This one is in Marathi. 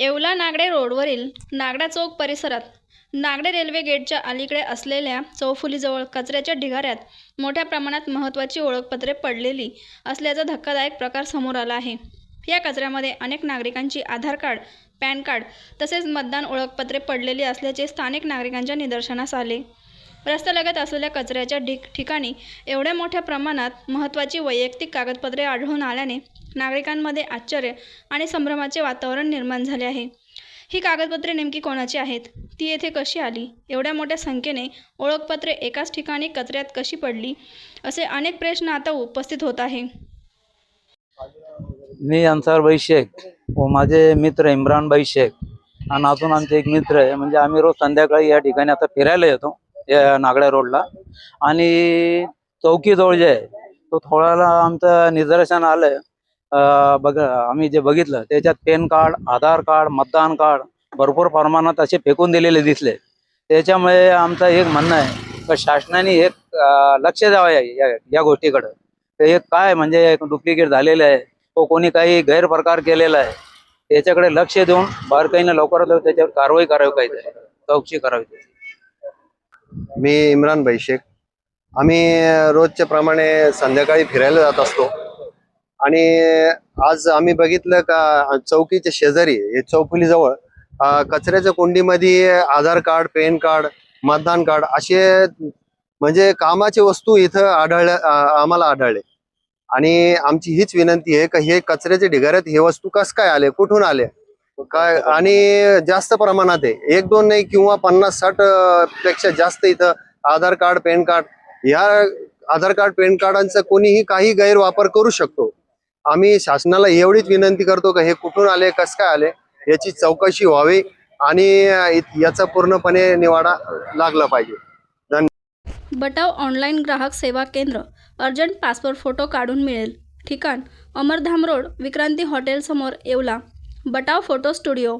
येवला नागडे रोडवरील नागडा चौक परिसरात नागडे रेल्वे गेटच्या अलीकडे असलेल्या चौफुलीजवळ कचऱ्याच्या ढिगाऱ्यात मोठ्या प्रमाणात महत्त्वाची ओळखपत्रे पडलेली असल्याचा धक्कादायक प्रकार समोर आला आहे। या कचऱ्यामध्ये अनेक नागरिकांची आधार कार्ड, पॅन कार्ड तसेच मतदान ओळखपत्रे पडलेली असल्याचे स्थानिक नागरिकांच्या निदर्शनास आले। रस्त्यालगत असलेल्या कचऱ्याच्या ठिकाणी एवढ्या मोठ्या प्रमाणात महत्त्वाची वैयक्तिक कागदपत्रे आढळून आल्याने नागरिकांमध्ये आश्चर्य आणि संभ्रमाचे वातावरण निर्माण झाले आहे। ही कागदपत्रे नेमकी कोणाची आहेत? ती येथे कशी आली? एवढ्या मोठ्या संख्येने ओळखपत्रे एकाच ठिकाणी कचऱ्यात कशी पडली? असे अनेक प्रश्न आता उपस्थित होत आहे। मी अन्सार भाई शेख व माझे मित्र इम्रान भाई शेख आणि अजून आमचे एक मित्र आहे। म्हणजे आम्ही रोज संध्याकाळी या ठिकाणी आता फिरायला येतो या नागड्या रोडला, आणि चौकीजवळ जे आहे तो थोडाला आमचं निदर्शन आलं। बघा, आम्ही जे बघितलं त्याच्यात पॅन कार्ड, आधार कार्ड, मतदान कार्ड भरपूर प्रमाणात असे फेकून दिलेले दिसले। त्याच्यामुळे आमचं एक म्हणणं आहे की शासनाने एक लक्ष द्यावं या गोष्टीकडे। हे काय म्हणजे डुप्लिकेट झालेलं आहे, तो कोणी काही गैरप्रकार केलेला आहे, त्याच्याकडे लक्ष देऊन बारकाईने लवकरात लवकर त्याच्यावर कारवाई करावी, काहीतरी चौकशी करावी। मी इम्रान भाई शेख। आम्ही रोजच्या प्रमाणे संध्याकाळी फिरायला जात असतो, आणि आज आम्ही बघितलं का चौकीच्या शेजारी हे चौफुलीजवळ कचऱ्याच्या कुंडीमध्ये आधार कार्ड, पॅन कार्ड, मतदान कार्ड असे म्हणजे कामाची वस्तू इथं आम्हाला आढळले। आणि आमची हीच विनंती आहे की हे कचऱ्याच्या ढिगाऱ्यात हे वस्तू कस काय आले, कुठून आले काय, आणि जास्त प्रमाणात आहे, 1-2 नाही किंवा 50-60 पेक्षा जास्त इथं आधार कार्ड, पॅन कार्ड, या आधार कार्ड, पॅन कार्डांचा कोणीही काही गैरवापर करू शकतो। आम्ही शासनाला एवढीच विनंती करतो की हे कुठून आले, कस काय आले, याची चौकशी व्हावी आणि याचा पूर्णपणे निवाडा लागला पाहिजे। बटाव ऑनलाईन ग्राहक सेवा केंद्र। अर्जंट पासपोर्ट फोटो काढून मिळेल। ठिकाण: अमरधाम रोड, विक्रांती हॉटेल समोर, येवला। बटाव photo studio.